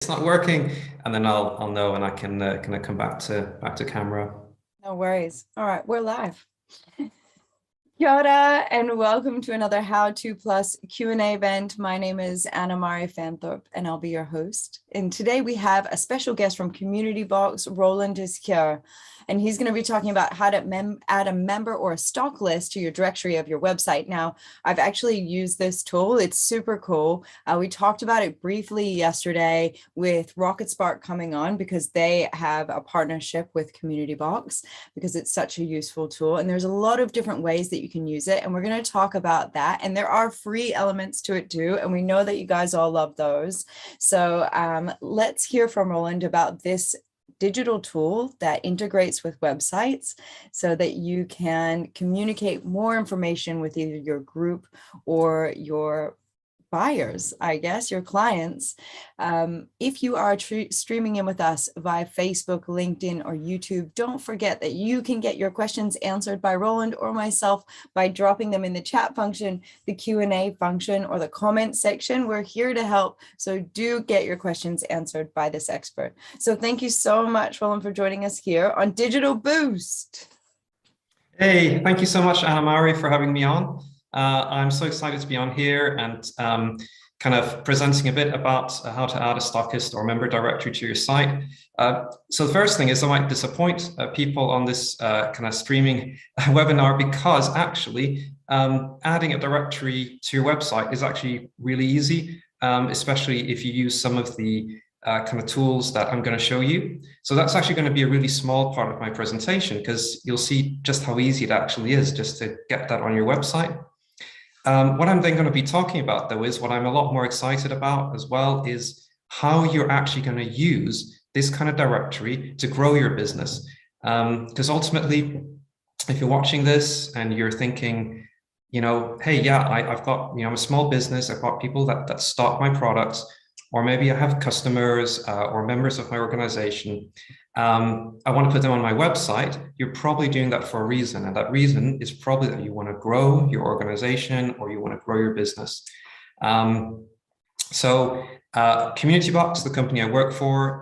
it's not working, and then I'll know, and I can kind of come back to camera. No worries. All right, we're live. Kia ora, and welcome to another How To Plus Q&A event. My name is Anna Mari Fanthorpe, and I'll be your host. And today we have a special guest from Community Box. Roland is here, and he's going to be talking about how to add a member or a stock list to your directory of your website. Now, I've actually used this tool. It's super cool. We talked about it briefly yesterday with Rocketspark coming on because they have a partnership with Community Box because it's such a useful tool. And there's a lot of different ways that you can use it. And we're going to talk about that. And there are free elements to it too. And we know that you guys all love those. So let's hear from Roland about this digital tool that integrates with websites so that you can communicate more information with either your group or your buyers, I guess, your clients. If you are streaming in with us via Facebook, LinkedIn, or YouTube, don't forget that you can get your questions answered by Roland or myself by dropping them in the chat function, the Q&A function, or the comment section. We're here to help, so do get your questions answered by this expert. So thank you so much, Roland, for joining us here on Digital Boost. Hey, thank you so much, Anna Mari, for having me on. I'm so excited to be on here and kind of presenting a bit about how to add a stockist or member directory to your site. So the first thing is I might disappoint people on this kind of streaming webinar because actually adding a directory to your website is actually really easy, especially if you use some of the kind of tools that I'm going to show you. So that's actually going to be a really small part of my presentation because you'll see just how easy it actually is just to get that on your website. What I'm then going to be talking about, though, is what I'm a lot more excited about as well is how you're actually going to use this kind of directory to grow your business. Because ultimately, if you're watching this and you're thinking, you know, hey, yeah, I've got, you know, I'm a small business, I've got people that stock my products, or maybe I have customers or members of my organization. I want to put them on my website. You're probably doing that for a reason. And that reason is probably that you want to grow your organization or you want to grow your business. Community Box, the company I work for,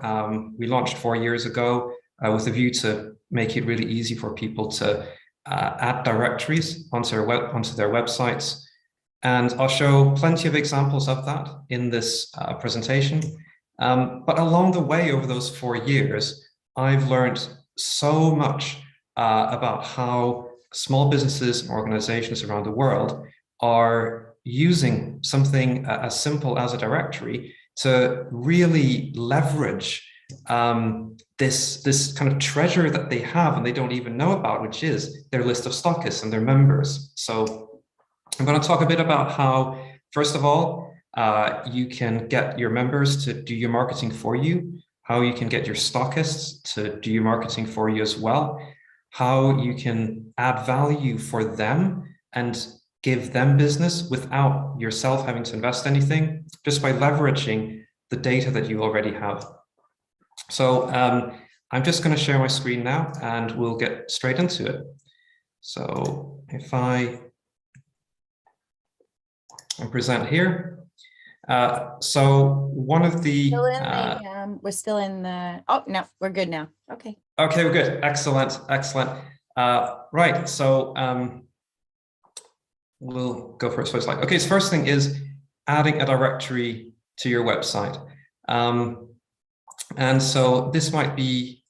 we launched 4 years ago with a view to make it really easy for people to add directories onto their websites. And I'll show plenty of examples of that in this presentation. But along the way, over those 4 years, I've learned so much about how small businesses and organizations around the world are using something as simple as a directory to really leverage this kind of treasure that they have and they don't even know about, which is their list of stockists and their members. So I'm going to talk a bit about how, first of all, you can get your members to do your marketing for you, how you can get your stockists to do your marketing for you as well, how you can add value for them and give them business without yourself having to invest anything, just by leveraging the data that you already have. So I'm just going to share my screen now and we'll get straight into it. So if I present here. So one of the we're still in the oh no, we're good now. Okay, we're good. Excellent. Right, so we'll go for it. So it's like, okay, so first thing is adding a directory to your website. And so this might be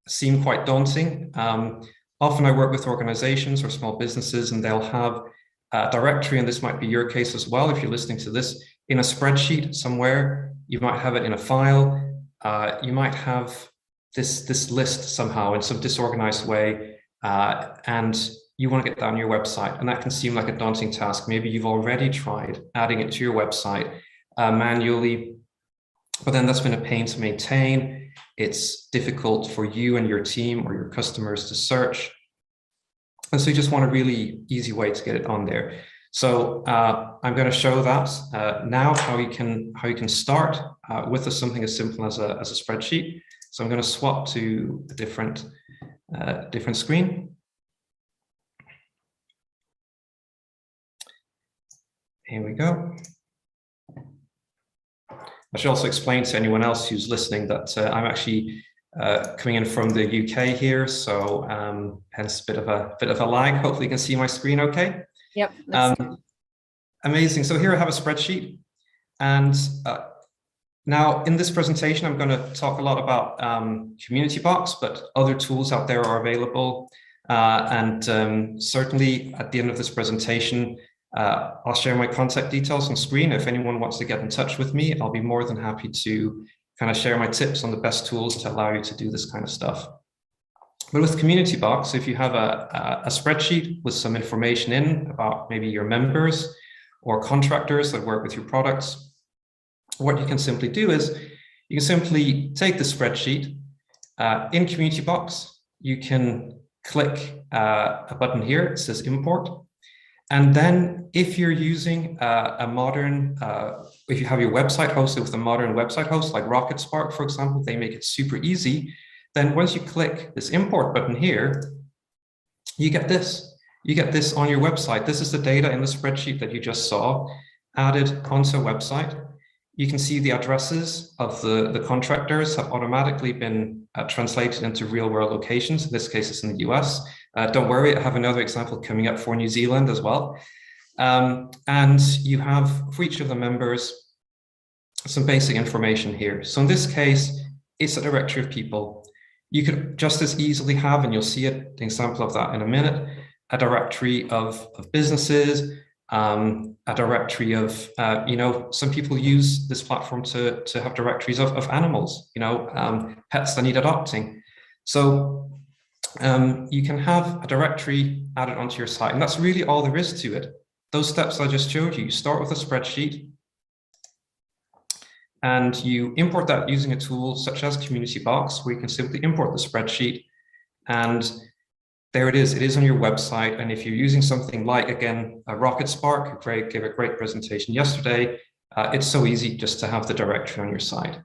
seem quite daunting. Often I work with organizations or small businesses and they'll have a directory, and this might be your case as well if you're listening to this, in a spreadsheet somewhere. You might have it in a file. You might have this list somehow in some disorganized way, and you want to get that on your website, and that can seem like a daunting task. Maybe you've already tried adding it to your website manually, but then that's been a pain to maintain. It's difficult for you and your team or your customers to search. And so you just want a really easy way to get it on there. So I'm going to show that now how you can start with something as simple as a spreadsheet. So I'm going to swap to a different screen. Here we go. I should also explain to anyone else who's listening that I'm actually coming in from the UK here, so hence a bit of a lag. Hopefully you can see my screen okay. Yep. Amazing. So here I have a spreadsheet, and now in this presentation I'm going to talk a lot about Community Box, but other tools out there are available, and certainly at the end of this presentation I'll share my contact details on screen. If anyone wants to get in touch with me, I'll be more than happy to kind of share my tips on the best tools to allow you to do this kind of stuff. But with Community Box, if you have a spreadsheet with some information in about maybe your members or contractors that work with your products, what you can simply do is you can simply take the spreadsheet. In Community Box, you can click a button here. It says import. And then if you're using a modern, if you have your website hosted with a modern website host like Rocketspark, for example, they make it super easy. Then once you click this import button here, you get this. You get this on your website. This is the data in the spreadsheet that you just saw added onto a website. You can see the addresses of the contractors have automatically been translated into real world locations. In this case, it's in the US. Don't worry, I have another example coming up for New Zealand as well. And you have, for each of the members, some basic information here. So in this case, it's a directory of people. You could just as easily have, and you'll see an example of that in a minute, a directory of businesses, a directory of, you know, some people use this platform to have directories of animals, you know, pets that need adopting. So you can have a directory added onto your site, and that's really all there is to it. Those steps I just showed you, you start with a spreadsheet and you import that using a tool such as Community Box, where you can simply import the spreadsheet, and there it is on your website. And if you're using something like, again, a Rocketspark, who gave a great presentation yesterday, it's so easy just to have the directory on your site.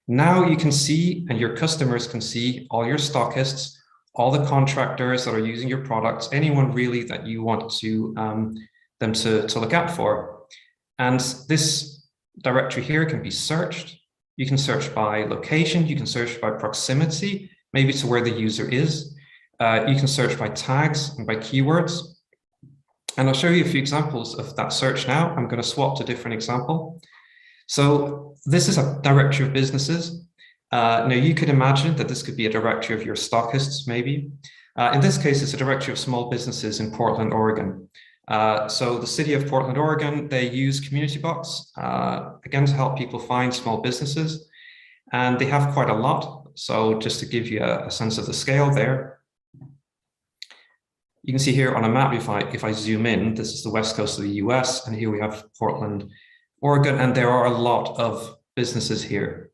Now you can see, and your customers can see, all your stockists, all the contractors that are using your products, anyone really that you want to them to look out for. And this directory here can be searched. You can search by location, you can search by proximity, maybe to where the user is. You can search by tags and by keywords. And I'll show you a few examples of that search now. I'm going to swap to a different example. So this is a directory of businesses. Now you could imagine that this could be a directory of your stockists, maybe. In this case, it's a directory of small businesses in Portland, Oregon. So the city of Portland, Oregon, they use Community Box, again, to help people find small businesses. And they have quite a lot. So just to give you a sense of the scale there, you can see here on a map, if I zoom in, this is the west coast of the US, and here we have Portland, Oregon, and there are a lot of businesses here.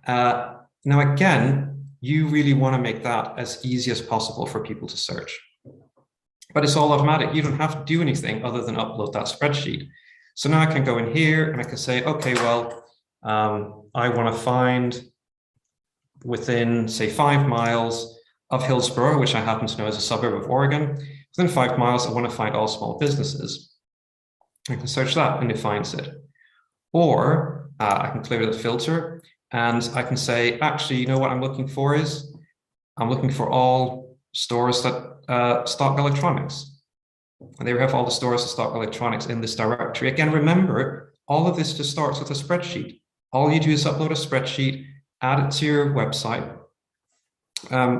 Now, again, you really want to make that as easy as possible for people to search. But it's all automatic. You don't have to do anything other than upload that spreadsheet. So now I can go in here and I can say, okay, well, I want to find within, say, 5 miles of Hillsborough, which I happen to know is a suburb of Oregon. Within 5 miles, I want to find all small businesses. I can search that and it finds it. Or I can clear the filter and I can say, actually, you know what I'm looking for is, I'm looking for all stores that stock electronics. And there we have all the stores that stock electronics in this directory. Again, remember, all of this just starts with a spreadsheet. All you do is upload a spreadsheet, add it to your website,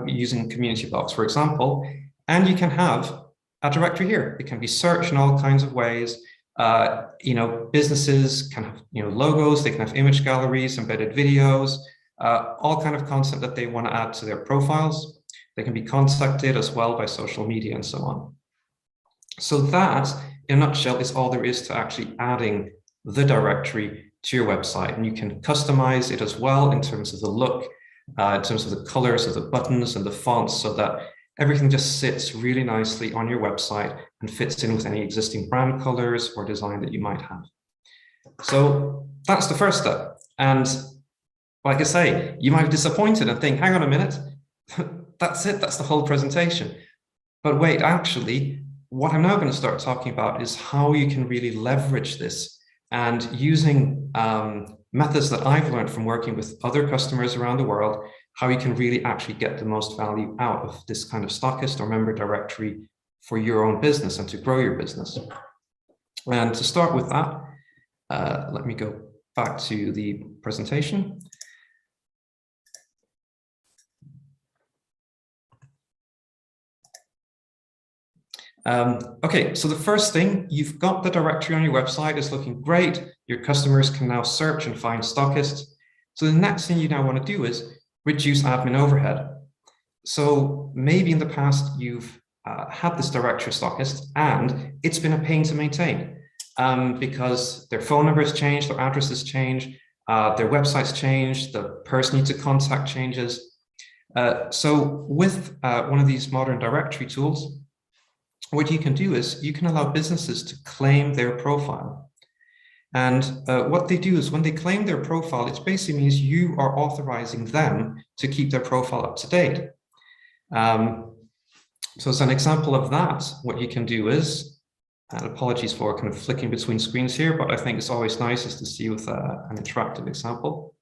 using Community Box, for example, and you can have a directory here. It can be searched in all kinds of ways. You know, businesses can have, you know, logos, they can have image galleries, embedded videos, all kind of content that they want to add to their profiles. They can be contacted as well by social media and so on. So that, in a nutshell, is all there is to actually adding the directory to your website. And you can customize it as well in terms of the look, in terms of the colors of the buttons and the fonts, so that everything just sits really nicely on your website and fits in with any existing brand colors or design that you might have. So that's the first step. And like I say, you might be disappointed and think, hang on a minute, that's it, that's the whole presentation. But wait, actually, what I'm now going to start talking about is how you can really leverage this, and using methods that I've learned from working with other customers around the world, how you can really actually get the most value out of this kind of stockist or member directory for your own business and to grow your business. And to start with that, let me go back to the presentation. Okay, so the first thing, you've got the directory on your website, it's looking great. Your customers can now search and find stockists. So the next thing you now want to do is reduce admin overhead. So maybe in the past you've had this directory stockist and it's been a pain to maintain because their phone number has changed, their addresses change, their websites change, the person you need to contact changes. So with one of these modern directory tools, what you can do is you can allow businesses to claim their profile. And what they do is when they claim their profile, it basically means you are authorizing them to keep their profile up to date. So as an example of that, what you can do is, and apologies for kind of flicking between screens here, but I think it's always nicest to see with an interactive example.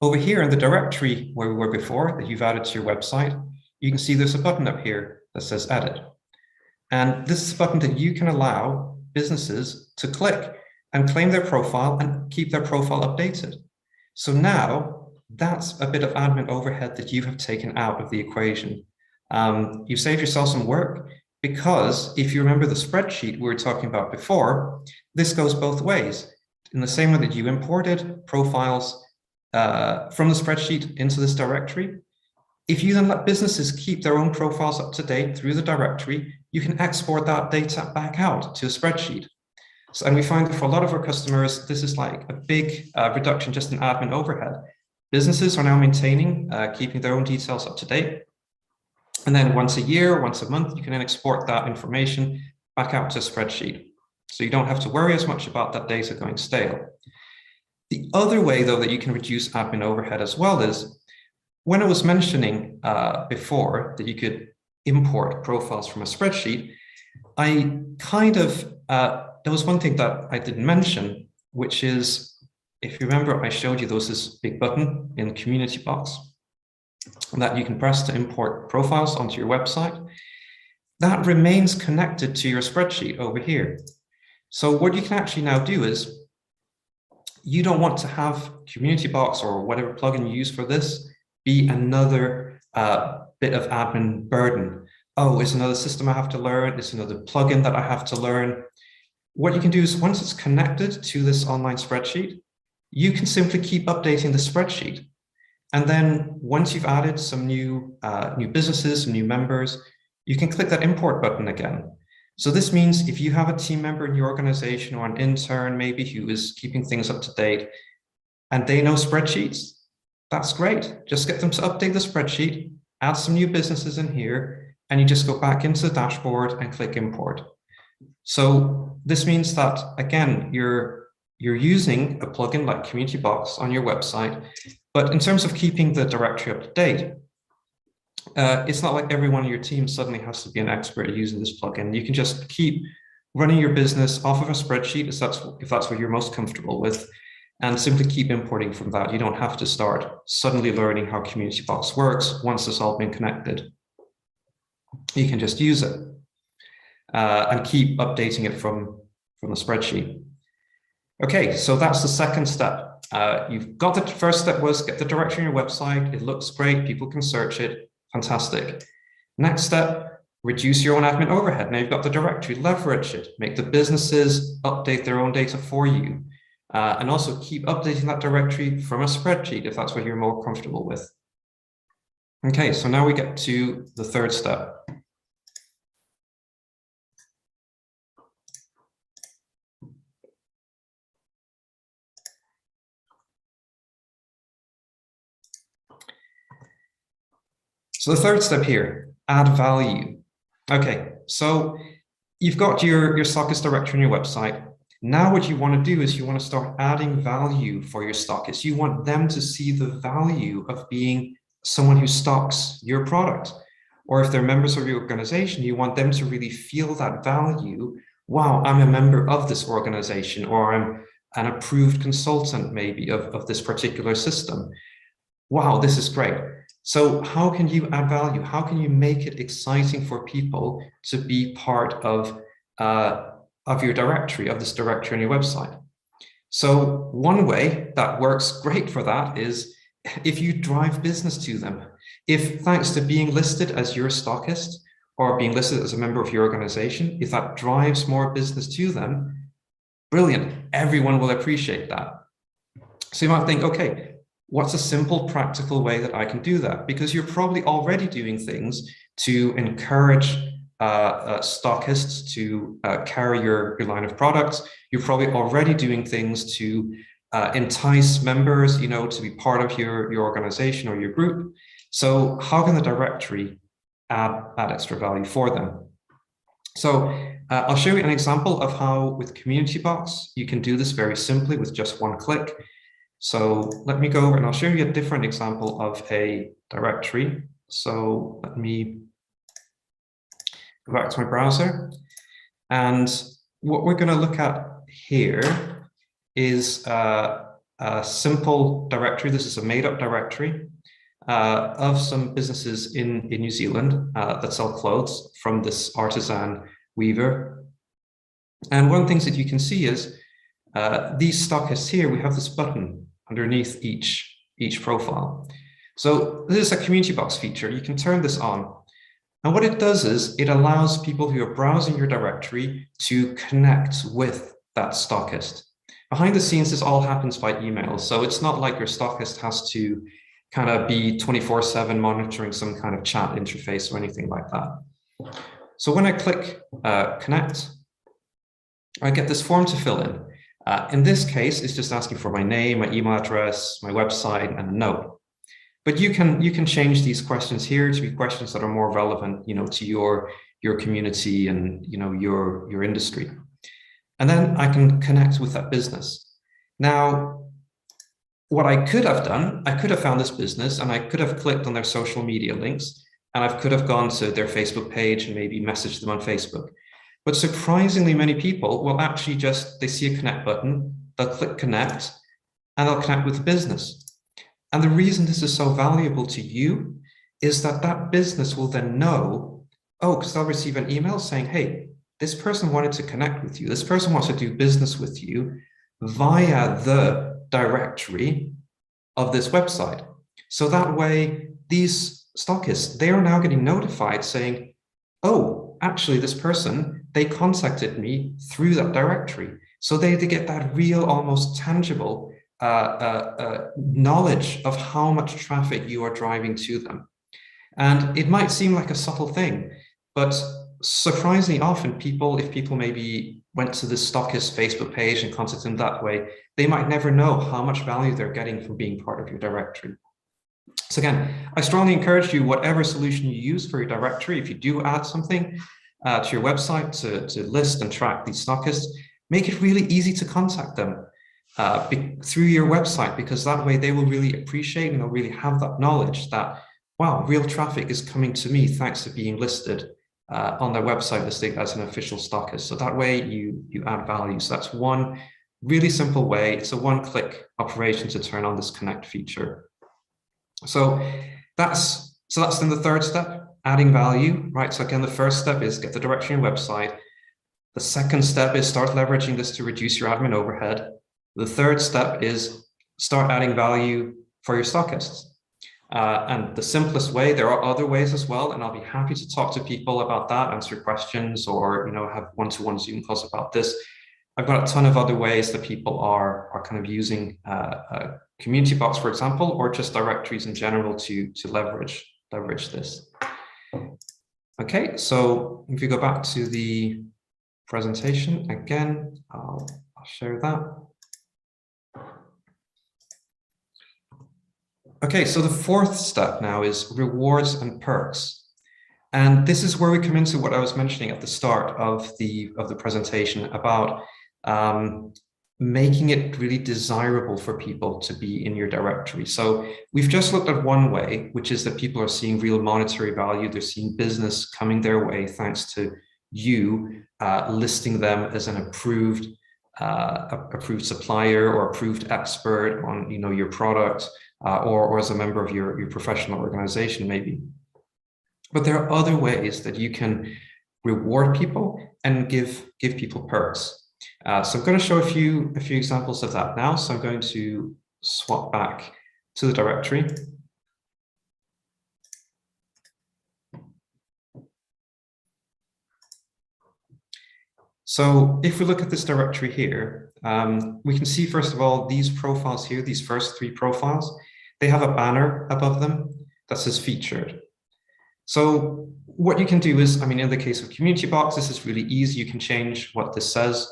Over here in the directory where we were before that you've added to your website, you can see there's a button up here that says edit. And this is a button that you can allow businesses to click and claim their profile and keep their profile updated. So now that's a bit of admin overhead that you have taken out of the equation. You saved yourself some work because if you remember the spreadsheet we were talking about before, this goes both ways. In the same way that you imported profiles from the spreadsheet into this directory, if you then let businesses keep their own profiles up to date through the directory, you can export that data back out to a spreadsheet. So, and we find that for a lot of our customers, this is like a big reduction just in admin overhead. Businesses are now maintaining, keeping their own details up to date. And then once a year, once a month, you can then export that information back out to a spreadsheet. So you don't have to worry as much about that data going stale. The other way, though, that you can reduce admin overhead as well is when I was mentioning before that you could import profiles from a spreadsheet, I kind of, there was one thing that I didn't mention, which is, if you remember, I showed you there was this big button in Community Box that you can press to import profiles onto your website. That remains connected to your spreadsheet over here. So what you can actually now do is, you don't want to have Community Box or whatever plugin you use for this be another bit of admin burden. Oh, it's another system I have to learn. It's another plugin that I have to learn. What you can do is once it's connected to this online spreadsheet, you can simply keep updating the spreadsheet. And then once you've added some new businesses, some new members, you can click that import button again. So this means if you have a team member in your organization or an intern maybe who is keeping things up to date and they know spreadsheets, that's great. Just get them to update the spreadsheet, add some new businesses in here, and you just go back into the dashboard and click import. So this means that, again, you're using a plugin like Community Box on your website, but in terms of keeping the directory up to date, it's not like everyone in your team suddenly has to be an expert at using this plugin. You can just keep running your business off of a spreadsheet if that's what you're most comfortable with, and simply keep importing from that. You don't have to start suddenly learning how Community Box works once it's all been connected. You can just use it and keep updating it from the spreadsheet. Okay, so that's the second step. You've got the first step was get the directory on your website. It looks great. People can search it. Fantastic. Next step, reduce your own admin overhead. Now you've got the directory, leverage it, make the businesses update their own data for you. And also keep updating that directory from a spreadsheet if that's what you're more comfortable with. Okay, so now we get to the third step. So the third step here, add value. Okay, so you've got your stockist directory on your website. Now what you want to do is you want to start adding value for your stockists. You want them to see the value of being someone who stocks your product. Or if they're members of your organization, you want them to really feel that value. Wow, I'm a member of this organization, or an approved consultant maybe of this particular system. Wow, this is great. So how can you add value? How can you make it exciting for people to be part of your directory, of this directory on your website? So one way that works great for that is if you drive business to them. If thanks to being listed as your stockist or being listed as a member of your organization, if that drives more business to them, brilliant, everyone will appreciate that. So you might think, okay, what's a simple, practical way that I can do that? Because you're probably already doing things to encourage stockists to carry your line of products. You're probably already doing things to entice members, to be part of your organization or your group. So how can the directory add extra value for them? So I'll show you an example of how with Community Box, you can do this very simply with just one click. So let me go over and I'll show you a different example of a directory. So let me go back to my browser. And what we're going to look at here is a simple directory. This is a made-up directory of some businesses in New Zealand that sell clothes from this artisan weaver. And one of the things that you can see is these stockists here, we have this button underneath each profile. So this is a Community Box feature. You can turn this on. And what it does is it allows people who are browsing your directory to connect with that stockist. Behind the scenes, this all happens by email. So it's not like your stockist has to kind of be 24/7 monitoring some kind of chat interface or anything like that. So when I click connect, I get this form to fill in. In this case, it's just asking for my name, my email address, my website, and a note. But you can change these questions here to be questions that are more relevant, to your community and your industry. And then I can connect with that business. Now, what I could have done, I could have found this business and I could have clicked on their social media links and I could have gone to their Facebook page and maybe messaged them on Facebook. But surprisingly, many people will actually they see a connect button, they'll click connect and they'll connect with the business. And the reason this is so valuable to you is that business will then know, because they'll receive an email saying, hey, this person wanted to connect with you. This person wants to do business with you via the directory of this website. So that way, these stockists, they are now getting notified saying, oh, actually, this person, they contacted me through that directory. So they get that real, almost tangible knowledge of how much traffic you are driving to them. And it might seem like a subtle thing, but surprisingly often if people maybe went to the stockist Facebook page and contacted them that way, they might never know how much value they're getting from being part of your directory. So again, I strongly encourage you, whatever solution you use for your directory, if you do add something to your website to list and track these stockists, make it really easy to contact them through your website, because that way they will really appreciate and they'll really have that knowledge that, wow, real traffic is coming to me thanks to being listed on their website listing as an official stockist. So that way you add value. So that's one really simple way. It's a one-click operation to turn on this connect feature. So that's then the third step, adding value, right? So again, the first step is get the directory on your website. The second step is start leveraging this to reduce your admin overhead. The third step is start adding value for your stockists. And the simplest way, there are other ways as well, and I'll be happy to talk to people about that, answer questions, or have one-to-one Zoom calls about this. I've got a ton of other ways that people are kind of using Community Box, for example, or just directories in general to leverage this. Okay, so if you go back to the presentation again, I'll share that. Okay, so the fourth step now is rewards and perks. And this is where we come into what I was mentioning at the start of the presentation about making it really desirable for people to be in your directory. So we've just looked at one way, which is that people are seeing real monetary value. They're seeing business coming their way thanks to you listing them as an approved approved supplier or approved expert on your product, or as a member of your professional organization maybe. But there are other ways that you can reward people and give people perks. So I'm going to show a few examples of that now. So I'm going to swap back to the directory. So if we look at this directory here, we can see, first of all, these profiles here, these first 3 profiles, they have a banner above them that says featured. So what you can do is, in the case of Community Box, this is really easy. You can change what this says.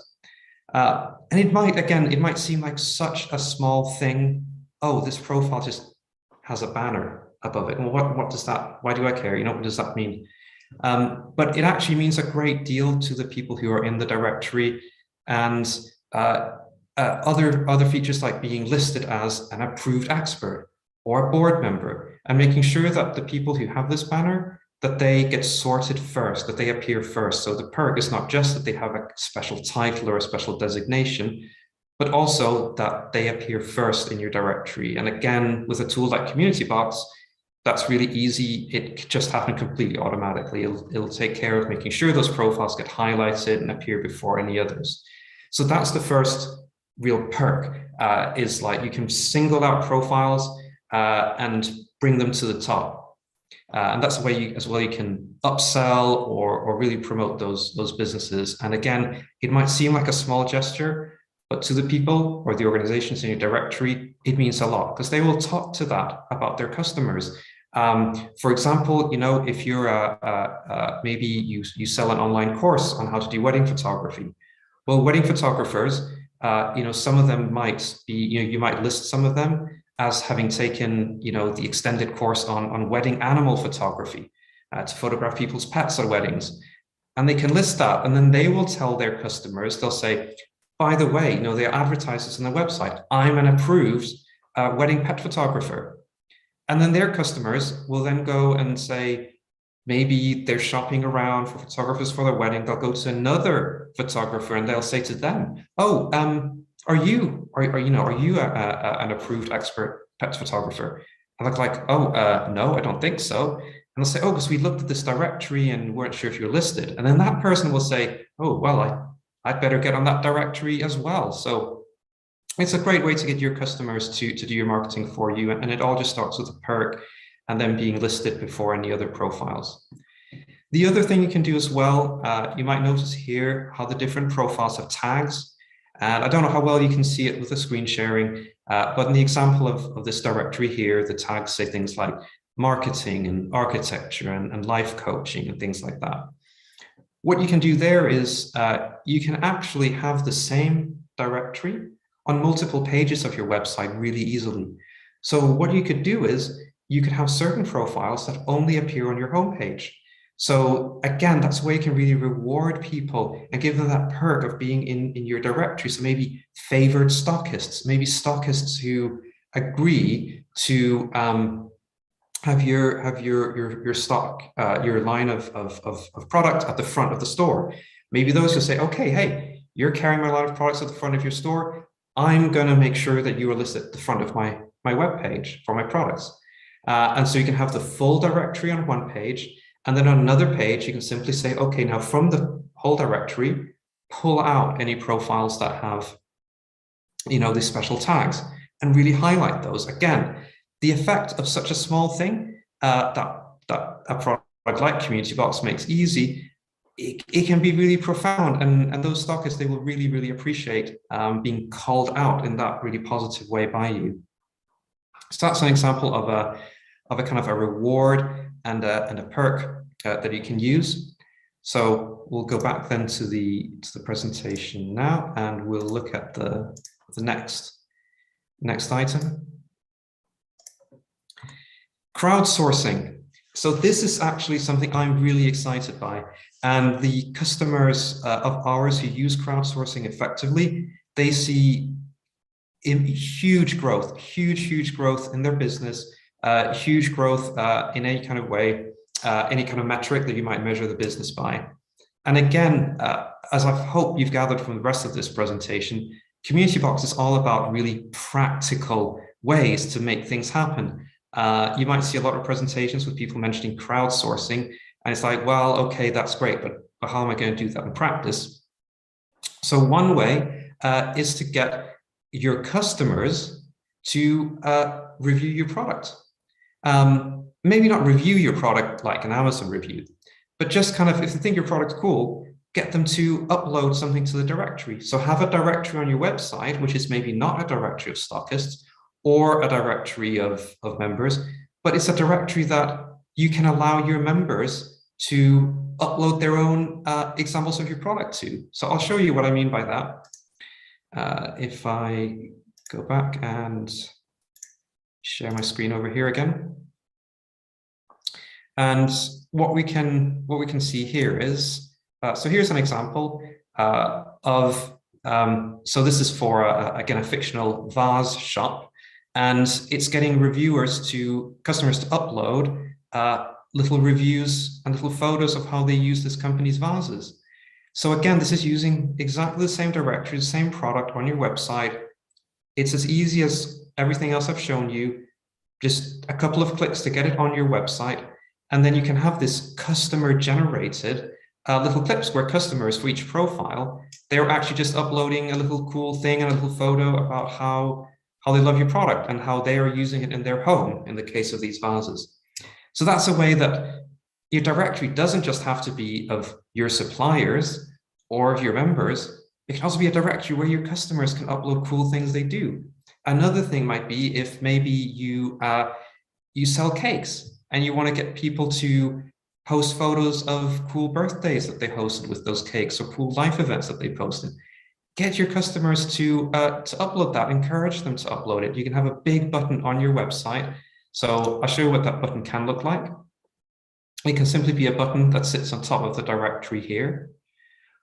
And it might seem like such a small thing. Oh, this profile just has a banner above it. Well, what does that, why do I care? What does that mean? But it actually means a great deal to the people who are in the directory, and other features like being listed as an approved expert or a board member, and making sure that the people who have this banner, that they get sorted first, that they appear first. So the perk is not just that they have a special title or a special designation, but also that they appear first in your directory. And again, with a tool like Community Box, that's really easy. It could just happen completely automatically. It'll take care of making sure those profiles get highlighted and appear before any others. So that's the first real perk, is like you can single out profiles and bring them to the top. And that's the way you can upsell or really promote those businesses. And again, it might seem like a small gesture, but to the people or the organizations in your directory, it means a lot, because they will talk to that about their customers. For example, if you're maybe you sell an online course on how to do wedding photography. Well, wedding photographers, some of them might be, you might list some of them as having taken, the extended course on wedding animal photography, to photograph people's pets at weddings. And they can list that, and then they will tell their customers, they'll say, by the way, they advertise this on their website, I'm an approved wedding pet photographer. And then their customers will then go and say, maybe they're shopping around for photographers for their wedding, they'll go to another photographer and they'll say to them, oh, are you an approved expert pet photographer? And they're like, oh, no, I don't think so. And they'll say, oh, because we looked at this directory and weren't sure if you're listed. And then that person will say, oh, well, I'd better get on that directory as well. So it's a great way to get your customers to do your marketing for you. And it all just starts with a perk and then being listed before any other profiles. The other thing you can do as well, you might notice here how the different profiles have tags. And I don't know how well you can see it with the screen sharing, but in the example of this directory here, the tags say things like marketing and architecture and life coaching and things like that. What you can do there is you can actually have the same directory on multiple pages of your website really easily. So what you could do is you could have certain profiles that only appear on your homepage. So again, that's where you can really reward people and give them that perk of being in your directory. So maybe favored stockists, maybe stockists who agree to have your stock, your line of product at the front of the store. Maybe those who say, okay, hey, you're carrying my line of products at the front of your store, I'm going to make sure that you are listed at the front of my web page for my products. And so you can have the full directory on one page, and then on another page, you can simply say, okay, now from the whole directory, pull out any profiles that have, these special tags and really highlight those. Again, the effect of such a small thing that a product like Community Box makes easy, it can be really profound, and those stockists, they will really, really appreciate being called out in that really positive way by you. So that's an example of a kind of a reward and a perk that you can use. So we'll go back then to the presentation now, and we'll look at the next item. Crowdsourcing. So this is actually something I'm really excited by. And the customers of ours who use crowdsourcing effectively, they see huge growth in their business, huge growth in any kind of way, any kind of metric that you might measure the business by. And again, as I hope you've gathered from the rest of this presentation, Community Box is all about really practical ways to make things happen. You might see a lot of presentations with people mentioning crowdsourcing, and it's like, well, okay, that's great, but how am I going to do that in practice? So one way is to get your customers to review your product. Maybe not review your product like an Amazon review, but just kind of, if they think your product's cool, get them to upload something to the directory. So have a directory on your website, which is maybe not a directory of stockists or a directory of members, but it's a directory that you can allow your members to upload their own examples of your product to. So I'll show you what I mean by that. If I go back and share my screen over here again. And what we can see here is, so here's an example of, so this is for, again, a fictional vase shop, and it's getting customers to upload little reviews and little photos of how they use this company's vases. So again, this is using exactly the same directory, the same product on your website. It's as easy as everything else I've shown you, just a couple of clicks to get it on your website. And then you can have this customer generated little clips where customers for each profile, they're actually just uploading a little cool thing and a little photo about how they love your product and how they are using it in their home, in the case of these vases. So that's a way that your directory doesn't just have to be of your suppliers or of your members. It can also be a directory where your customers can upload cool things they do. Another thing might be if maybe you sell cakes and you want to get people to post photos of cool birthdays that they hosted with those cakes or cool life events that they posted. Get your customers to upload that, encourage them to upload it. You can have a big button on your website. So I'll show you what that button can look like. It can simply be a button that sits on top of the directory here.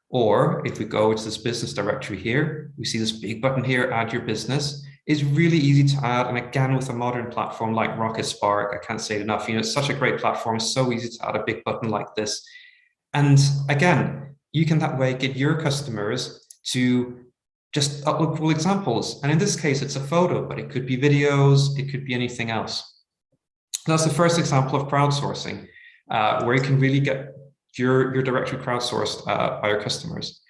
Or if we go to this business directory here, we see this big button here, add your business. It's really easy to add. And again, with a modern platform like Rocketspark, I can't say it enough, it's such a great platform. It's so easy to add a big button like this. And again, you can that way get your customers to just upload cool examples. And in this case, it's a photo, but it could be videos, it could be anything else. That's the first example of crowdsourcing, where you can really get your directory crowdsourced by your customers.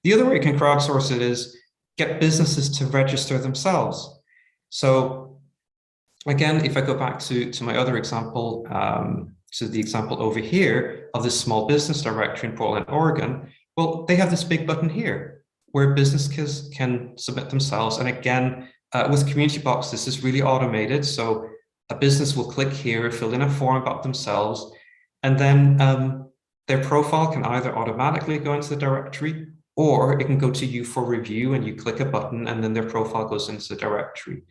The other way you can crowdsource it is get businesses to register themselves. So again, if I go back to my other example, to the example over here of this small business directory in Portland, Oregon, well, they have this big button here where businesses can submit themselves. And again, with Community Box, this is really automated. So a business will click here, fill in a form about themselves, and then their profile can either automatically go into the directory, or it can go to you for review and you click a button and then their profile goes into the directory.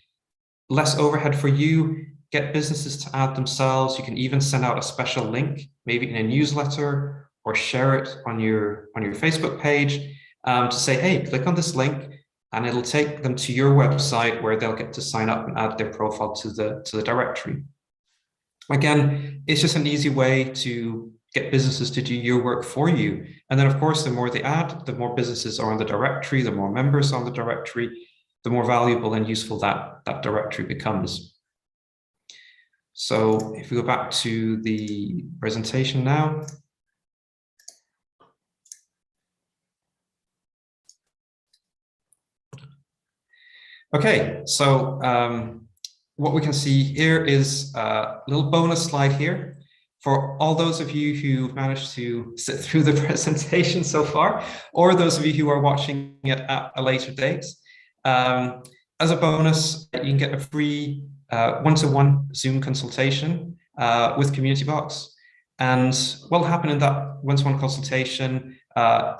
Less overhead for you, get businesses to add themselves. You can even send out a special link, maybe in a newsletter, or share it on your Facebook page to say, hey, click on this link, and it'll take them to your website where they'll get to sign up and add their profile to the directory. Again, it's just an easy way to get businesses to do your work for you. And then, of course, the more they add, the more businesses are on the directory, the more members on the directory, the more valuable and useful that directory becomes. So if we go back to the presentation now. Okay, so what we can see here is a little bonus slide here. For all those of you who managed to sit through the presentation so far, or those of you who are watching it at a later date, as a bonus, you can get a free one-to-one Zoom consultation with Community Box. And what will happen in that one-to-one consultation,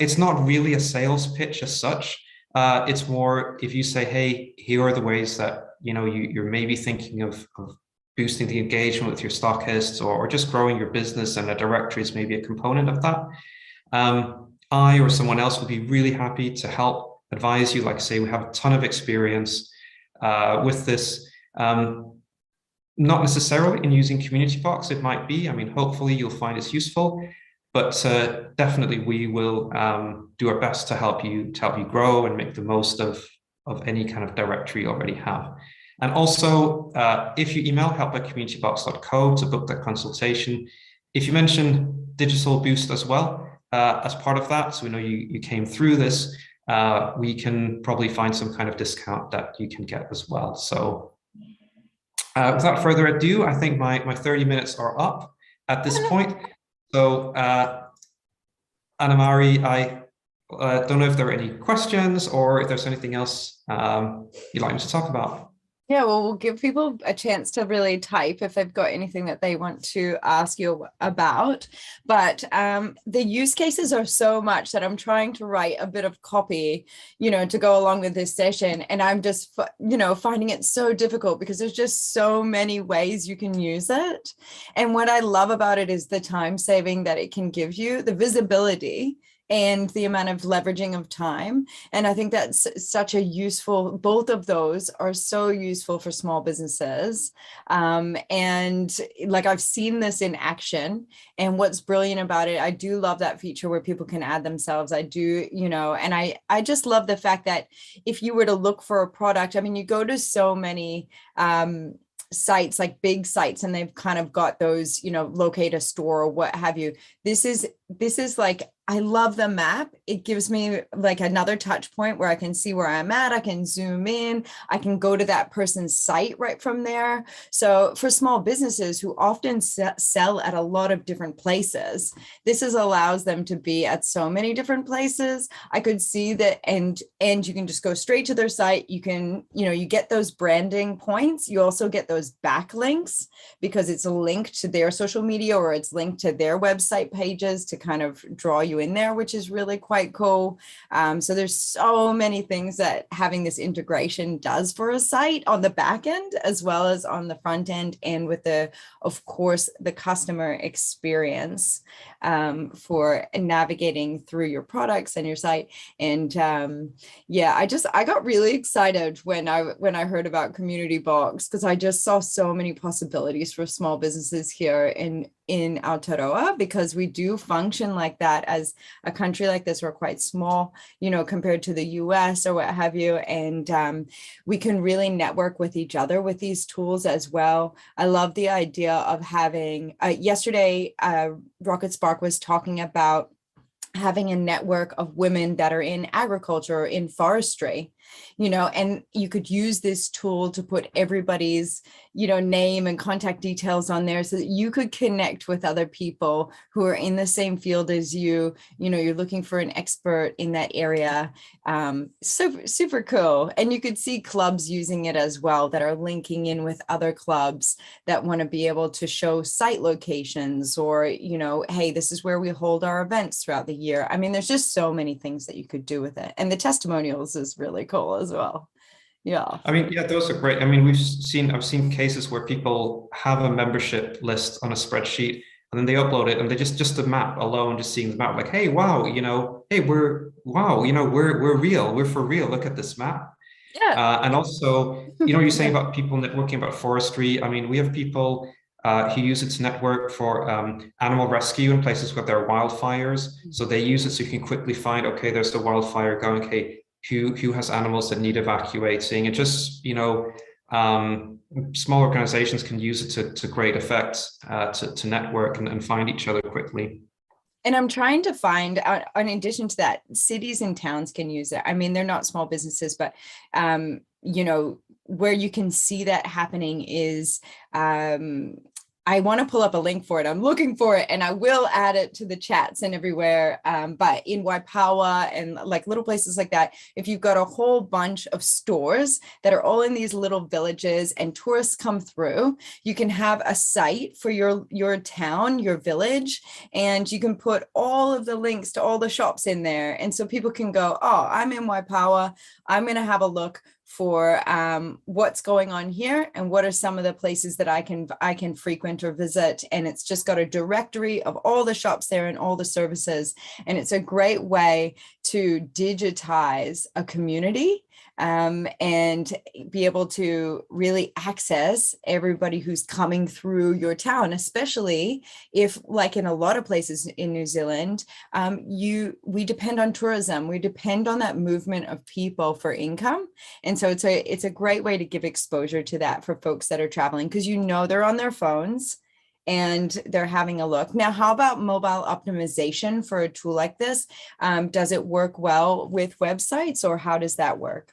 it's not really a sales pitch as such. It's more if you say, hey, here are the ways that you're maybe thinking of boosting the engagement with your stockists, or just growing your business, and a directory is maybe a component of that. I or someone else will be really happy to help advise you. Like I say, we have a ton of experience with this. Not necessarily in using Community Box, it might be. I mean, hopefully you'll find it's useful. But definitely, we will do our best to help you grow and make the most of any kind of directory you already have. And also, if you email help@communitybox.co to book that consultation, if you mention Digital Boost as well as part of that, so we know you came through this, we can probably find some kind of discount that you can get as well. So without further ado, I think my 30 minutes are up at this point. So Anna-Mari, I don't know if there are any questions or if there's anything else you'd like me to talk about. Yeah, well, we'll give people a chance to really type if they've got anything that they want to ask you about. But the use cases are so much that I'm trying to write a bit of copy, to go along with this session. And I'm just, finding it so difficult because there's just so many ways you can use it. And what I love about it is the time saving that it can give you, the visibility, and the amount of leveraging of time. And I think that's such a useful, both of those are so useful for small businesses. And like I've seen this in action, and what's brilliant about it, I do love that feature where people can add themselves. I do, and I just love the fact that if you were to look for a product, I mean, you go to so many sites, like big sites, and they've kind of got those, locate a store or what have you. This is like, I love the map. It gives me like another touch point where I can see where I'm at. I can zoom in. I can go to that person's site right from there. So for small businesses who often sell at a lot of different places, this allows them to be at so many different places. I could see that, and you can just go straight to their site. You can, you get those branding points. You also get those backlinks because it's linked to their social media or it's linked to their website pages to kind of draw you in there, which is really quite cool. So there's so many things that having this integration does for a site on the back end, as well as on the front end, and with of course, the customer experience for navigating through your products and your site. And yeah, I got really excited when I heard about Community Box, because I just saw so many possibilities for small businesses here in Aotearoa, because we do function like that as a country like this. We're quite small, compared to the US or what have you. And we can really network with each other with these tools as well. I love the idea of having, yesterday, Rocketspark was talking about having a network of women that are in agriculture or in forestry, and you could use this tool to put everybody's, name and contact details on there so that you could connect with other people who are in the same field as you, you're looking for an expert in that area. Super cool. And you could see clubs using it as well that are linking in with other clubs that want to be able to show site locations or, hey, this is where we hold our events throughout the year. I mean, there's just so many things that you could do with it. And the testimonials is really cool as well. Yeah. I mean, yeah, those are great. I mean, I've seen cases where people have a membership list on a spreadsheet and then they upload it and they just the map alone, just seeing the map, like, hey, wow, hey, we're real. We're for real. Look at this map. Yeah. And also, you're saying about people networking about forestry. I mean, we have people who use it to network for animal rescue in places where there are wildfires. So they use it so you can quickly find, okay, there's the wildfire going, okay, who has animals that need evacuating. And just, small organizations can use it to great effect to network and find each other quickly. And I'm trying to find out, in addition to that, cities and towns can use it. I mean, they're not small businesses, but, where you can see that happening is, I want to pull up a link for it. I'm looking for it and I will add it to the chats and everywhere. But in Waipawa and like little places like that, if you've got a whole bunch of stores that are all in these little villages and tourists come through, you can have a site for your town, your village, and you can put all of the links to all the shops in there. And so people can go, oh, I'm in Waipawa. I'm going to have a look for what's going on here and what are some of the places that I can frequent or visit. And it's just got a directory of all the shops there and all the services. And it's a great way to digitize a community and be able to really access everybody who's coming through your town, especially if, like in a lot of places in New Zealand, we depend on tourism. We depend on that movement of people for income. And so it's a great way to give exposure to that for folks that are traveling, because they're on their phones and they're having a look. Now, how about mobile optimization for a tool like this? Does it work well with websites, or how does that work?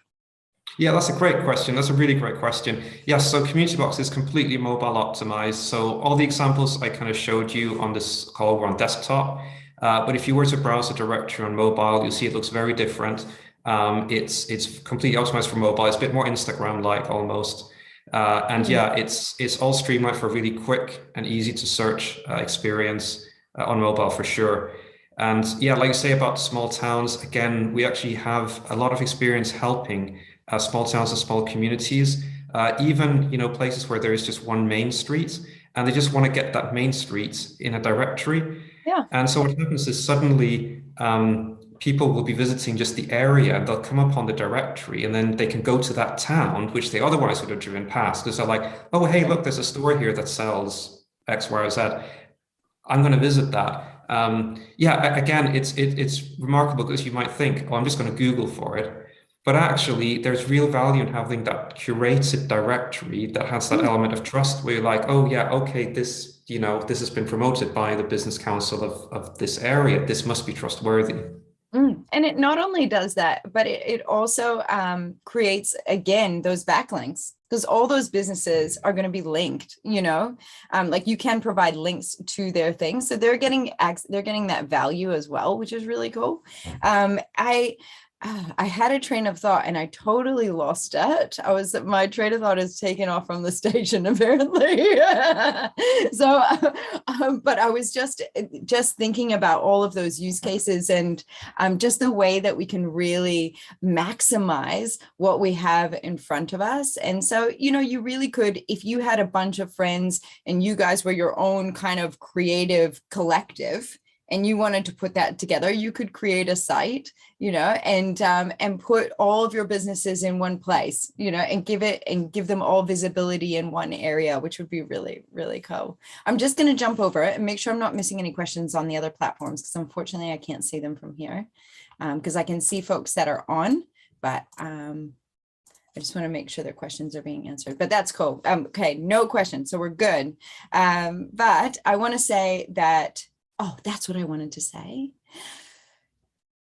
Yeah, that's a great question. That's a really great question. Yes, so Community Box is completely mobile optimized. So all the examples I kind of showed you on this call were on desktop. But if you were to browse the directory on mobile, you'll see it looks very different. It's completely optimized for mobile. It's a bit more Instagram-like almost. And yeah, it's all streamlined for a really quick and easy to search experience on mobile for sure. And yeah, like you say about small towns, again, we actually have a lot of experience helping small towns and small communities, even places where there is just one main street, and they just want to get that main street in a directory. Yeah. And so what happens is suddenly people will be visiting just the area, and they'll come up on the directory, and then they can go to that town, which they otherwise would have driven past, because they're like, oh, hey, look, there's a store here that sells X, Y, or Z. I'm going to visit that. Yeah, again, it's remarkable, because you might think, oh, I'm just going to Google for it. But actually, there's real value in having that curated directory that has that element of trust, where you're like, oh yeah, okay, this has been promoted by the business council of this area. This must be trustworthy. And it not only does that, but it also creates, again, those backlinks, because all those businesses are going to be linked, like you can provide links to their things. So they're getting that value as well, which is really cool. I had a train of thought and I totally lost it. My train of thought is taken off from the station, apparently. So, but I was just thinking about all of those use cases and just the way that we can really maximize what we have in front of us. And so, you really could, if you had a bunch of friends and you guys were your own kind of creative collective, and you wanted to put that together, you could create a site, and put all of your businesses in one place, and give them all visibility in one area, which would be really, really cool. I'm just going to jump over it and make sure I'm not missing any questions on the other platforms, because unfortunately I can't see them from here, because I can see folks that are on, but I just want to make sure their questions are being answered, but that's cool. Okay, no questions, so we're good. But I want to say that, oh, that's what I wanted to say.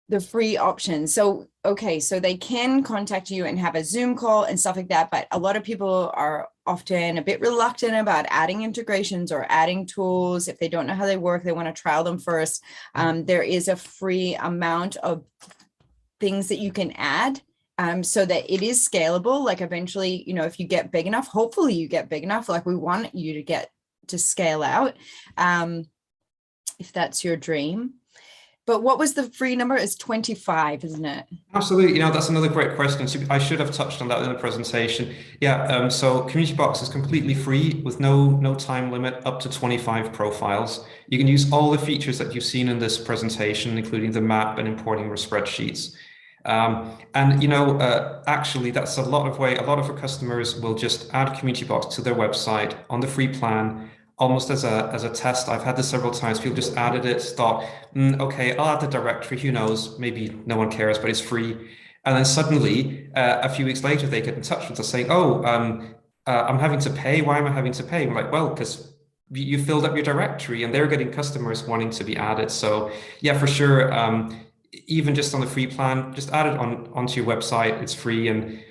The free options. So, okay, so they can contact you and have a Zoom call and stuff like that, but a lot of people are often a bit reluctant about adding integrations or adding tools. If they don't know how they work, they want to trial them first. There is a free amount of things that you can add, so that it is scalable. Like eventually, if you get big enough, hopefully you get big enough, like we want you to get to scale out. If that's your dream. But what was the free number? It's 25, isn't it? Absolutely. That's another great question. So I should have touched on that in the presentation. Yeah. So Community Box is completely free with no time limit, up to 25 profiles. You can use all the features that you've seen in this presentation, including the map and importing your spreadsheets. Actually, that's a lot of our customers will just add Community Box to their website on the free plan, almost as a test. I've had this several times. People just added it, thought, okay, I'll add the directory. Who knows? Maybe no one cares, but it's free. And then suddenly, a few weeks later, they get in touch with us saying, oh, I'm having to pay. Why am I having to pay? I'm like, well, because you filled up your directory, and they're getting customers wanting to be added. So yeah, for sure. Even just on the free plan, just add it onto your website. It's free, and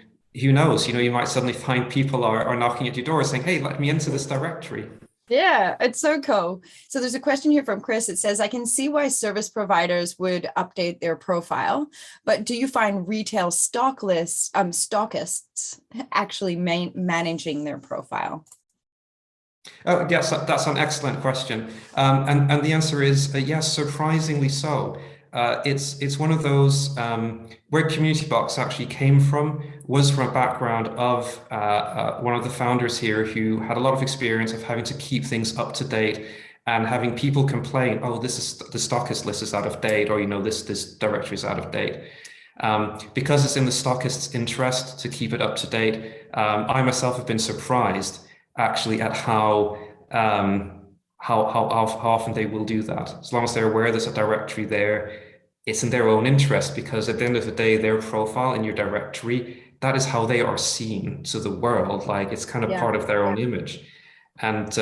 who knows? You might suddenly find people are knocking at your door saying, hey, let me into this directory. Yeah, it's so cool. So there's a question here from Chris. It says, I can see why service providers would update their profile, but do you find retail stockists actually managing their profile? Oh, yes, that's an excellent question. And the answer is yes, surprisingly so. It's one of those where Community Box actually came from was from a background of one of the founders here who had a lot of experience of having to keep things up to date. and having people complain, oh, this is the stockist list is out of date, or this directory is out of date. Because it's in the stockist's interest to keep it up to date, I myself have been surprised actually at how often they will do that. As long as they're aware there's a directory there, it's in their own interest, because at the end of the day, their profile in your directory, that is how they are seen to the world. Like, it's kind of part of their own image. And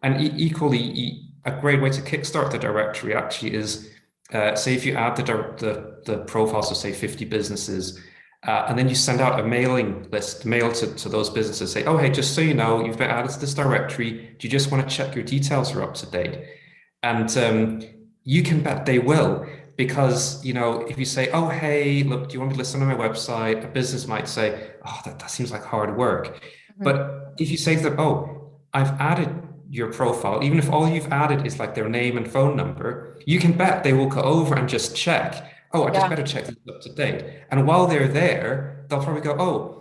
equally, a great way to kickstart the directory actually is, say if you add the profiles of say 50 businesses, and then you send out a mailing list, mail to those businesses, say, oh, hey, just so you know, you've been added to this directory. Do you just want to check your details are up to date? And you can bet they will, because, if you say, oh, hey, look, do you want me to list on my website? A business might say, oh, that seems like hard work. Mm-hmm. But if you say to them, oh, I've added your profile, even if all you've added is like their name and phone number, you can bet they will go over and just check. Oh, I just better check this up to date. And while they're there, they'll probably go, oh,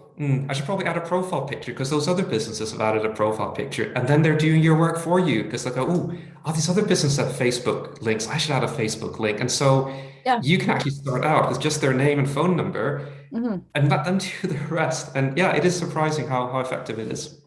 I should probably add a profile picture because those other businesses have added a profile picture. And then they're doing your work for you, because they go, oh, these other businesses have Facebook links. I should add a Facebook link. And so you can actually start out with just their name and phone number, and let them do the rest. And yeah, it is surprising how effective it is.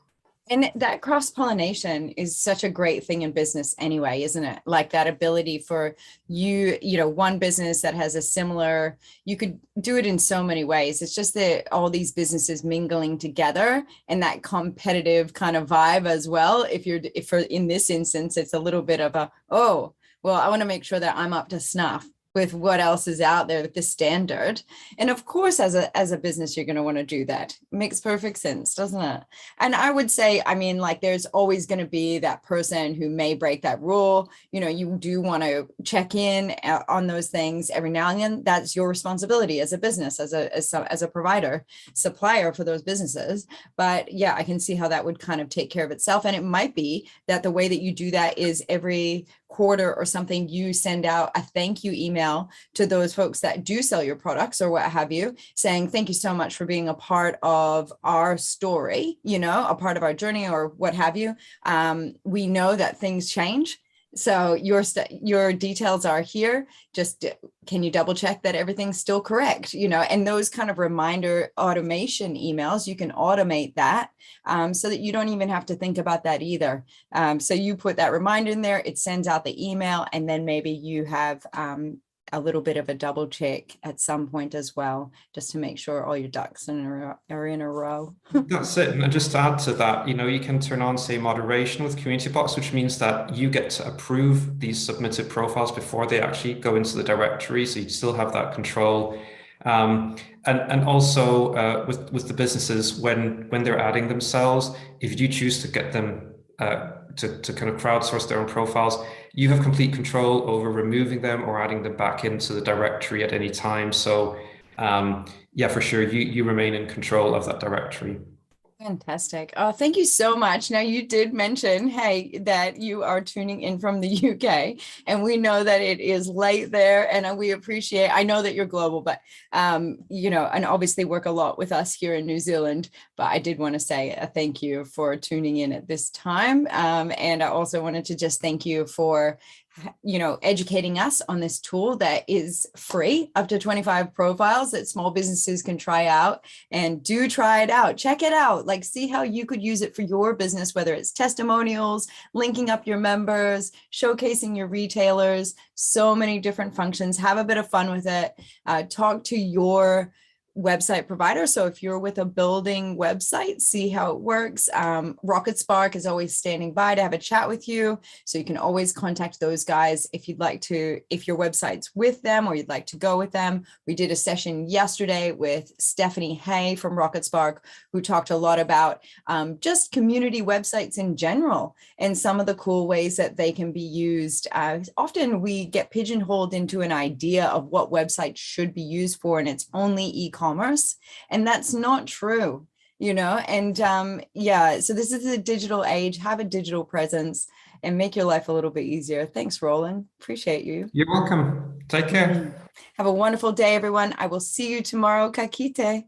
And that cross-pollination is such a great thing in business anyway, isn't it? Like that ability for one business that has a similar, you could do it in so many ways. It's just that all these businesses mingling together and that competitive kind of vibe as well. If in this instance, it's a little bit of a, oh, well, I want to make sure that I'm up to snuff with what else is out there with the standard. And of course, as a business, you're going to want to do that. It makes perfect sense, doesn't it? And I would say, there's always going to be that person who may break that rule. You do want to check in on those things every now and then. That's your responsibility as a business, as a provider, supplier for those businesses. But yeah, I can see how that would kind of take care of itself. And it might be that the way that you do that is every quarter or something, you send out a thank you email to those folks that do sell your products or what have you, saying, thank you so much for being a part of our story, a part of our journey or what have you. We know that things change. So your details are here. Just can you double check that everything's still correct? And those kind of reminder automation emails, you can automate that so that you don't even have to think about that either. So you put that reminder in there, it sends out the email, and then maybe you have a little bit of a double check at some point as well, just to make sure all your ducks are in a row. That's it. And just to add to that, you can turn on, say, moderation with Community Box, which means that you get to approve these submitted profiles before they actually go into the directory. So you still have that control. And also with the businesses, when they're adding themselves, if you do choose to get them to kind of crowdsource their own profiles, you have complete control over removing them or adding them back into the directory at any time. So yeah, for sure, you remain in control of that directory. Fantastic. Oh, thank you so much. Now, you did mention, hey, that you are tuning in from the UK, and we know that it is late there, and we appreciate, I know that you're global, but, and obviously work a lot with us here in New Zealand, but I did want to say a thank you for tuning in at this time. And I also wanted to just thank you for educating us on this tool that is free, up to 25 profiles that small businesses can try out. And do try it out. Check it out. Like, see how you could use it for your business, whether it's testimonials, linking up your members, showcasing your retailers, so many different functions. Have a bit of fun with it. Talk to your website provider. So if you're with a building website, see how it works. Rocketspark is always standing by to have a chat with you. So you can always contact those guys if you'd like to, if your website's with them or you'd like to go with them. We did a session yesterday with Stephanie Hay from Rocketspark, who talked a lot about just community websites in general and some of the cool ways that they can be used. Often we get pigeonholed into an idea of what websites should be used for, and it's only e-commerce, and that's not true, and so this is a digital age. Have a digital presence and make your life a little bit easier. Thanks, Roland. Appreciate you. You're welcome. Take care. Have a wonderful day, everyone. I will see you tomorrow. Ka kite.